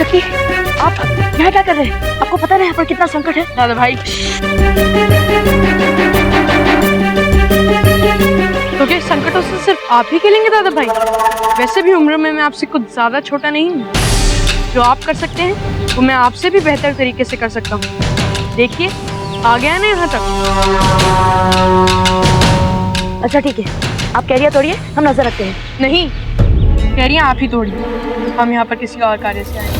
शक्ति, आप यहाँ क्या कर रहे हैं? आपको पता नहीं यहाँ पर कितना संकट है? दादा भाई, क्योंकि संकटों से सिर्फ आप ही खेलेंगे दादा भाई। वैसे भी उम्र में मैं आपसे कुछ ज्यादा छोटा नहीं हूँ। जो आप कर सकते हैं वो मैं आपसे भी बेहतर तरीके से कर सकता हूँ। देखिए, आ गया ना यहाँ तक। अच्छा ठीक है, आप कैरियर तोड़िए, हम नजर रखते हैं। नहीं, कैरियर आप ही तोड़िए। हम यहाँ पर किसी और कार्य से आए हैं।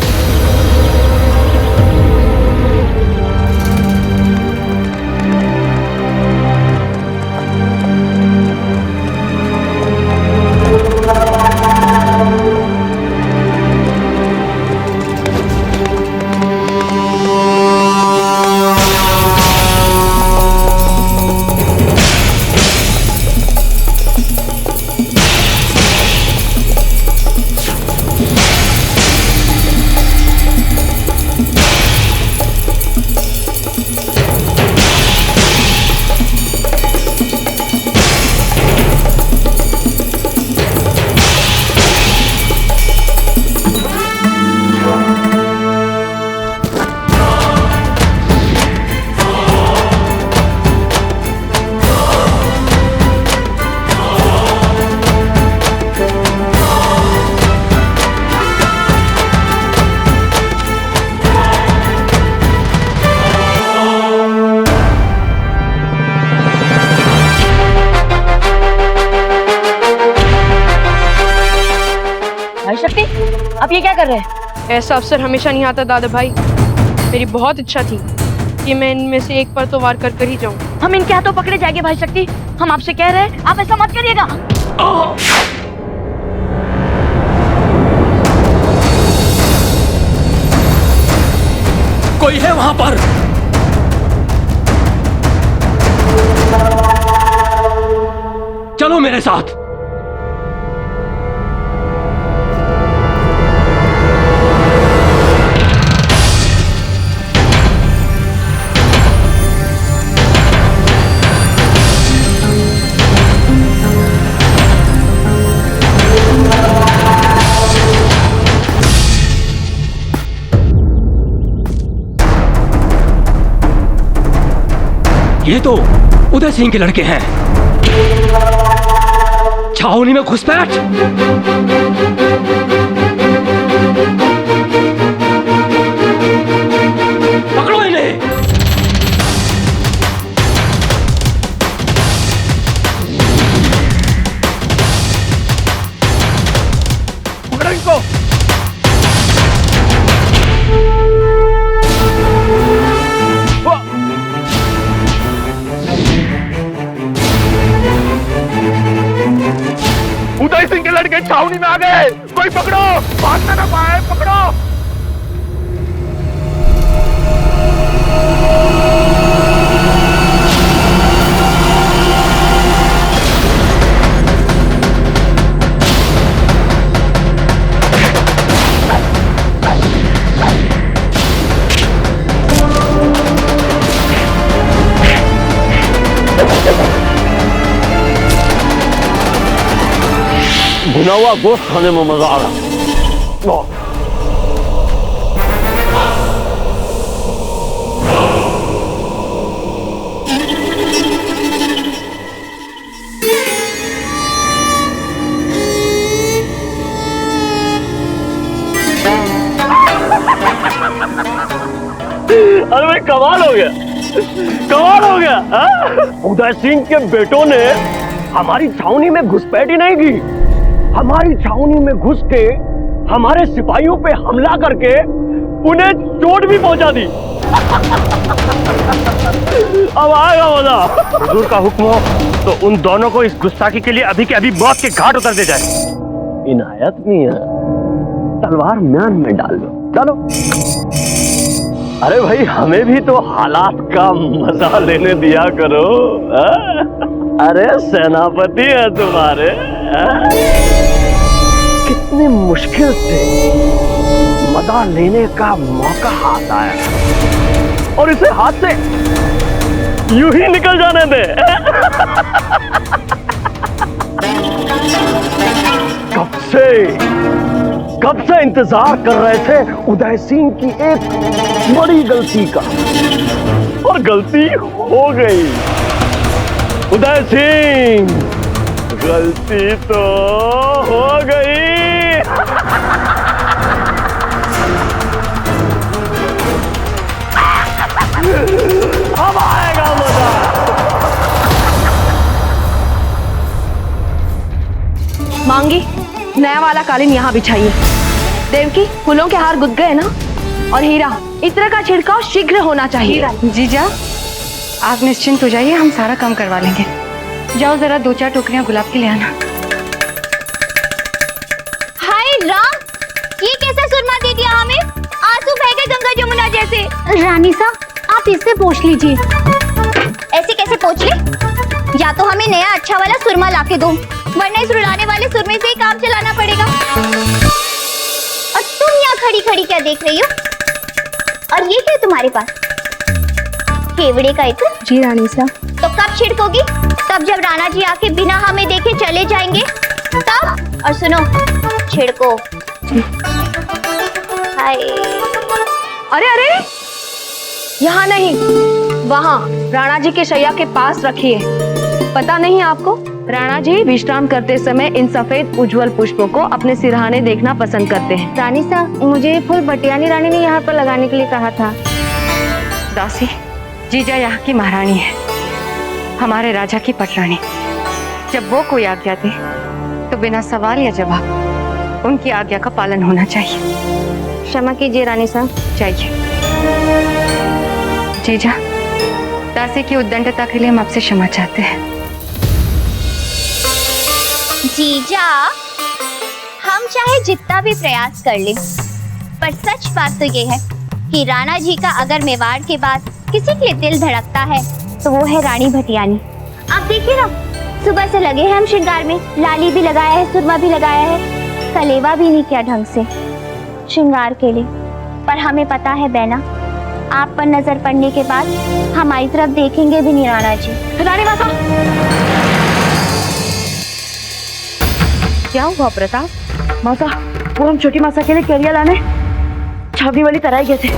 शक्ति, आप ये क्या कर रहे हैं? ऐसा अवसर हमेशा नहीं आता दादा भाई। मेरी बहुत इच्छा थी कि मैं इनमें से एक पर तो वार कर कर ही जाऊं। हम इनके हाथों पकड़े जाएंगे भाई शक्ति। हम आपसे कह रहे हैं, आप ऐसा मत करिएगा। कोई है वहां पर? चलो मेरे साथ। ये तो उदय सिंह के लड़के हैं। छावनी में घुसपैठ। पकड़ो इन्हें। पकड़ो इनको। उदय सिंह के लड़के छावनी में आ गए। कोई पकड़ो, भागना ना पाए, पकड़ो। भुना हुआ गोश्त खाने में मजा आ रहा। अरे भाई कमाल हो गया, कमाल हो गया। उदय सिंह के बेटों ने हमारी छावनी में घुसपैठ ही नहीं की, हमारी छावनी में घुस के हमारे सिपाहियों पे हमला करके उन्हें चोट भी पहुंचा दी। अब आएगा मजा। हुजूर का हुक्म हो तो उन दोनों को इस गुस्ताखी के लिए अभी के अभी मौत के घाट उतर दे जाए। इनायत मियां, तलवार म्यान में डाल दो, चलो। अरे भाई हमें भी तो हालात का मजा लेने दिया करो। अरे सेनापति है तुम्हारे। कितनी मुश्किल से मजा लेने का मौका हाथ आया और इसे हाथ से यूं ही निकल जाने दे। कब से कब से इंतजार कर रहे थे उदय सिंह की एक बड़ी गलती का, और गलती हो गई। उदय सिंह, गलती तो हो गई। अब आएगा मजा। मांगी, नया वाला कालीन यहाँ बिछाइए। देवकी, फूलों के हार गुद गए ना? और हीरा, इत्र का छिड़काव शीघ्र होना चाहिए। जीजा, आप निश्चिंत हो जाइए, हम सारा काम करवा लेंगे। जाओ जरा 2-4 टोकरियां गुलाब की ले आना। हाय राम, ये कैसा सुरमा दे दिया हमें? आंसू बह गए गंगा जमुना जैसे। रानी साहब, आप इससे पोंछ लीजिए। ऐसे कैसे पोंछ ले? या तो हमें नया अच्छा वाला सुरमा लाके दो, वरना इस रुलाने वाले सुरमे से ही काम चलाना पड़ेगा। और तुम यहाँ खड़ी खड़ी क्या देख रही हो? और ये क्या है तुम्हारे पास? केवड़े का इत्र? जी रानी साहब। तो कब छिड़कोगी? तब जब राणा जी आके बिना हमें देखे चले जाएंगे तब। और सुनो, छिड़को। हाय। अरे अरे, यहाँ नहीं, वहाँ राणा जी के शैया के पास रखिए। पता नहीं आपको, राणा जी विश्राम करते समय इन सफेद उज्जवल पुष्पों को अपने सिरहाने देखना पसंद करते हैं। रानी साहब, मुझे फूल बटियानी रानी ने यहाँ पर लगाने के लिए कहा था। दासी, जीजा यहाँ की महारानी है, हमारे राजा की पटरानी। जब वो कोई आज्ञा दे तो बिना सवाल या जवाब उनकी आज्ञा का पालन होना चाहिए। क्षमा कीजिए रानी साहब। चाहिए। जीजा, दासी की उद्दंडता के लिए हम आपसे क्षमा चाहते हैं। जीजा, हम चाहे जितना भी प्रयास कर लें, पर सच बात तो ये है कि राणा जी का अगर मेवाड़ के बाद किसी के लिए दिल धड़कता है तो वो है रानी भटियानी। आप देखिए ना, सुबह से लगे हैं हम श्रृंगार में। लाली भी लगाया है, सुरमा भी लगाया है, कलेवा भी नहीं किया ढंग से श्रृंगार के लिए। पर हमें पता है बैना, आप पर नजर पड़ने के बाद हमारी तरफ देखेंगे भी नहीं राणा जी। रानी माता, क्या हुआ प्रताप? माता, वो हम छोटी माता के लिए केरिया लाने छावनी वाली तराई गए थे।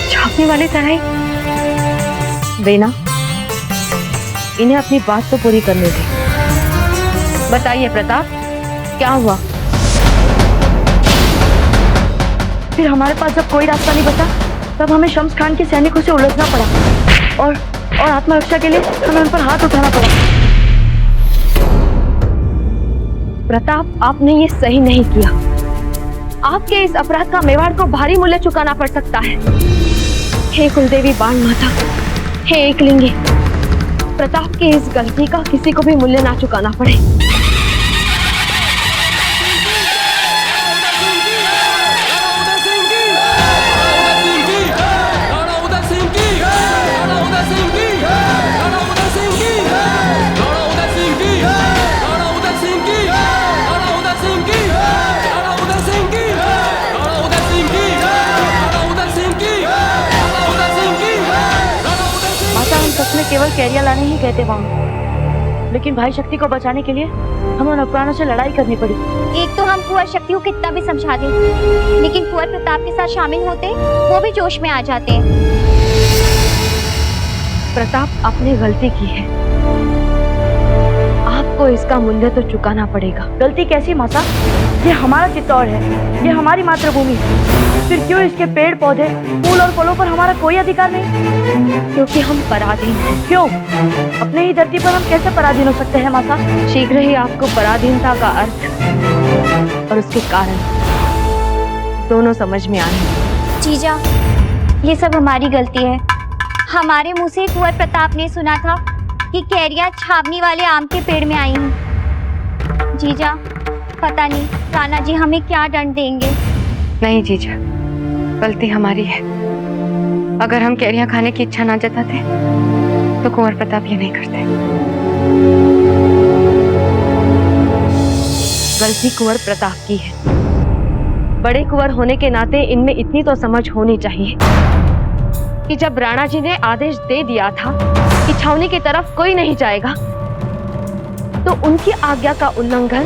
छापने वाली तराई? बेना, इन्हें अपनी बात तो पूरी करने दी। बताइए प्रताप, क्या हुआ? फिर हमारे पास जब कोई रास्ता नहीं बचा, तब हमें शम्स खान के सैनिकों से उलझना पड़ा और आत्मरक्षा के लिए हमें उन पर हाथ उठाना पड़ा। प्रताप, आपने ये सही नहीं किया। आपके इस अपराध का मेवाड़ को भारी मूल्य चुकाना पड़ सकता है। हे कुलदेवी बाण माता, हे एकलिंगी, प्रताप की इस गलती का किसी को भी मूल्य ना चुकाना पड़े। केवल कैरिया लाने ही कहते वहाँ, लेकिन भाई शक्ति को बचाने के लिए हमें नौकरानों से लड़ाई करनी पड़ी। एक तो हम कुंवर शक्ति को कितना भी समझा दें, लेकिन कुंवर प्रताप के साथ शामिल होते वो भी जोश में आ जाते हैं। प्रताप, आपने गलती की है, आपको इसका मूल्य तो चुकाना पड़ेगा। गलती कैसी माता? ये हमारा चित्तौड़ है, ये हमारी मातृभूमि है। फिर क्यों इसके पेड़ पौधे, फूल और फलों पर हमारा कोई अधिकार नहीं? क्योंकि हम पराधीन हैं। क्यों? अपने ही धरती पर हम कैसे पराधीन हो सकते हैं माता? शीघ्र ही आपको पराधीनता का अर्थ और उसके कारण दोनों समझ में आएंगे। जीजा, ये सब हमारी गलती है। हमारे मुंह से कुंवर प्रताप ने सुना था कि कैरिया छावनी वाले आम के पेड़ में आई हैं। जीजा, पता नहीं राणा जी हमें क्या दंड देंगे। नहीं जीजा, गलती हमारी है। अगर हम कैरियां खाने की इच्छा ना जताते तो कुंवर प्रताप ये नहीं करते। गलती कुंवर प्रताप की है। बड़े कुंवर होने के नाते इनमें इतनी तो समझ होनी चाहिए कि जब राणा जी ने आदेश दे दिया था कि छावनी की तरफ कोई नहीं जाएगा, तो उनकी आज्ञा का उल्लंघन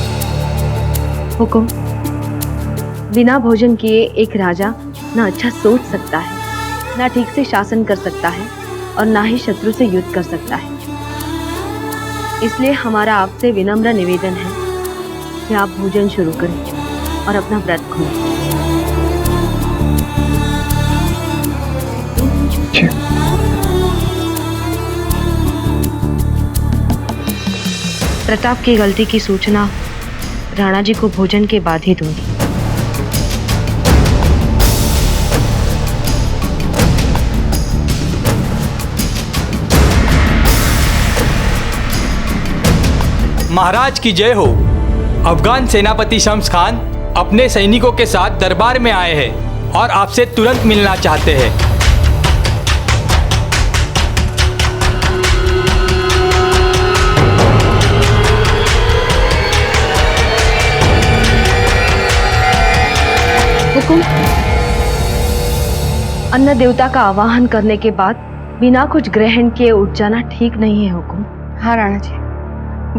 हुकुम। बिना भोजन किए एक राजा ना अच्छा सोच सकता है, ना ठीक से शासन कर सकता है और ना ही शत्रु से युद्ध कर सकता है। इसलिए हमारा आपसे विनम्र निवेदन है कि आप भोजन शुरू करें और अपना व्रत खोलें। प्रताप की गलती की सूचना राणा जी को भोजन के बाद ही दूंगी। महाराज की जय हो। अफगान सेनापति शम्स खान अपने सैनिकों के साथ दरबार में आए हैं और आपसे तुरंत मिलना चाहते हैं। हुकुम। अन्न देवता का आवाहन करने के बाद बिना कुछ ग्रहण किए उठ जाना ठीक नहीं है हुकुम। हाँ राणा जी,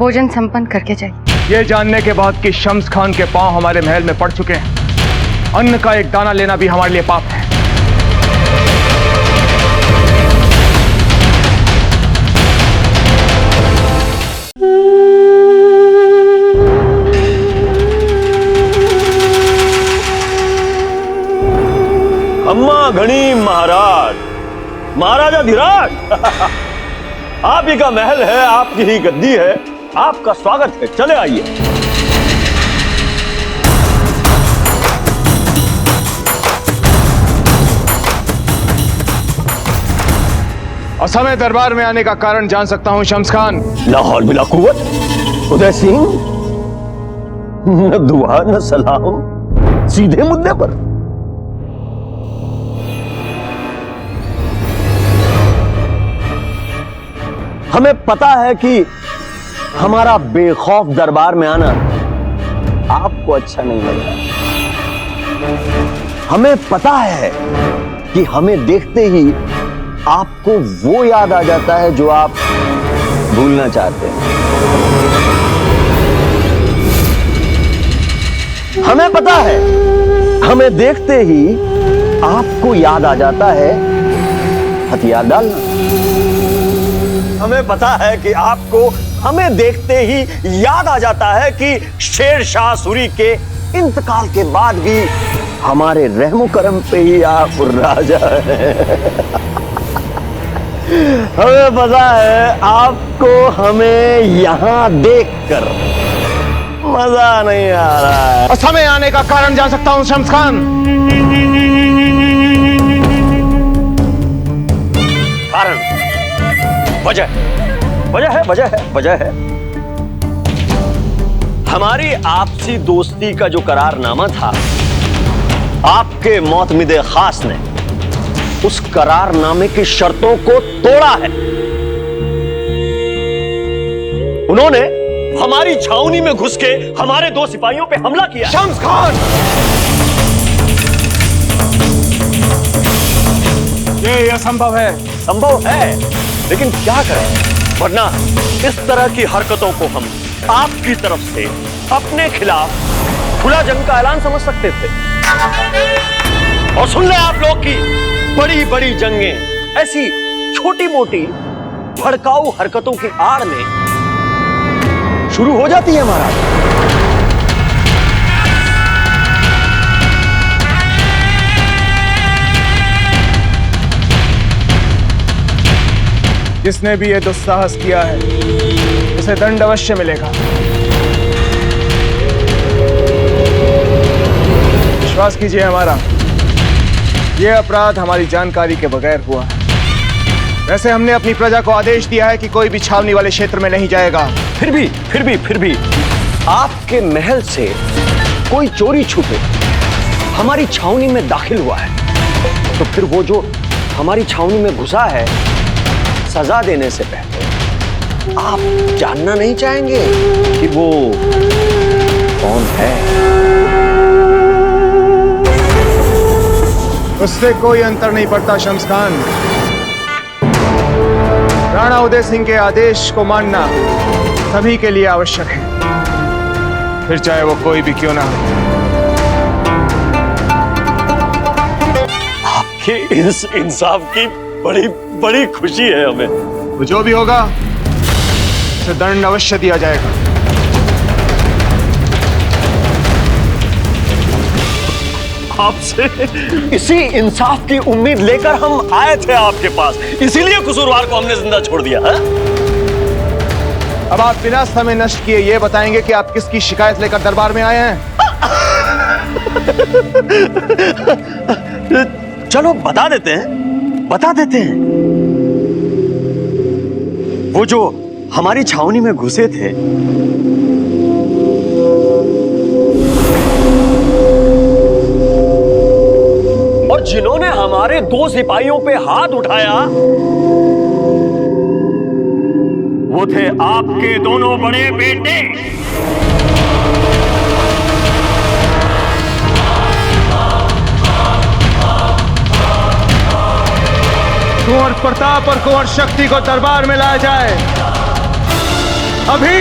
भोजन संपन्न करके जाइए। ये जानने के बाद कि शम्स खान के पांव हमारे महल में पड़ चुके हैं, अन्न का एक दाना लेना भी हमारे लिए पाप है। अम्मा घनी महाराज, महाराजा धीराज आप ही का महल है, आपकी ही गद्दी है, आपका स्वागत है, चले आइए। असमय दरबार में आने का कारण जान सकता हूं शम्स खान? लाहौल बिला कुव्वत उदय सिंह, न दुआ न सलाम, सीधे मुद्दे पर। हमें पता है कि हमारा बेखौफ दरबार में आना आपको अच्छा नहीं लग रहा। हमें पता है कि हमें देखते ही आपको वो याद आ जाता है जो आप भूलना चाहते हैं। हमें पता है, हमें देखते ही आपको याद आ जाता है हथियार डालना। हमें पता है कि आपको हमें देखते ही याद आ जाता है कि शेर शाह सूरी के इंतकाल के बाद भी हमारे रहमो करम पे ही आप राजा हैं। हमें पता है आपको हमें यहां देखकर मजा नहीं आ रहा है। असमय आने का कारण जान सकता हूं शम्स खान? कारण, वजह है। हमारी आपसी दोस्ती का जो करारनामा था, आपके मोतमिदे खास ने उस करारनामे की शर्तों को तोड़ा है। उन्होंने हमारी छावनी में घुस के हमारे 2 सिपाहियों पे हमला किया। शम्स खान, ये असंभव है। संभव है, लेकिन क्या करें, वरना इस तरह की हरकतों को हम आपकी तरफ से अपने खिलाफ खुला जंग का ऐलान समझ सकते थे। और सुन ले आप लोग की बड़ी बड़ी जंगें ऐसी छोटी मोटी भड़काऊ हरकतों की आड़ में शुरू हो जाती है महाराज। जिसने भी ये दुस्साहस किया है उसे दंड अवश्य मिलेगा। विश्वास कीजिए हमारा, ये अपराध हमारी जानकारी के बगैर हुआ है। वैसे हमने अपनी प्रजा को आदेश दिया है कि कोई भी छावनी वाले क्षेत्र में नहीं जाएगा। फिर भी आपके महल से कोई चोरी छुपे हमारी छावनी में दाखिल हुआ है, तो फिर वो जो हमारी छावनी में घुसा है, सजा देने से पहले आप जानना नहीं चाहेंगे कि वो कौन है? उससे कोई अंतर नहीं पड़ता शम्स खान। राणा उदय सिंह के आदेश को मानना सभी के लिए आवश्यक है। फिर चाहे वो कोई भी क्यों ना हो। आपके इस इंसाफ की बड़ी बड़ी खुशी है हमें। वो जो भी होगा उसे दंड अवश्य दिया जाएगा। आपसे इसी इंसाफ की उम्मीद लेकर हम आए थे आपके पास, इसीलिए कसूरवार को हमने जिंदा छोड़ दिया है? अब आप बिना समय नष्ट किए ये बताएंगे कि आप किसकी शिकायत लेकर दरबार में आए हैं? चलो बता देते हैं। वो जो हमारी छावनी में घुसे थे, और जिन्होंने हमारे 2 सिपाहियों पे हाथ उठाया, वो थे आपके दोनों बड़े बेटे। कुंवर प्रताप और कुंवर शक्ति को दरबार में लाया जाए। अभी।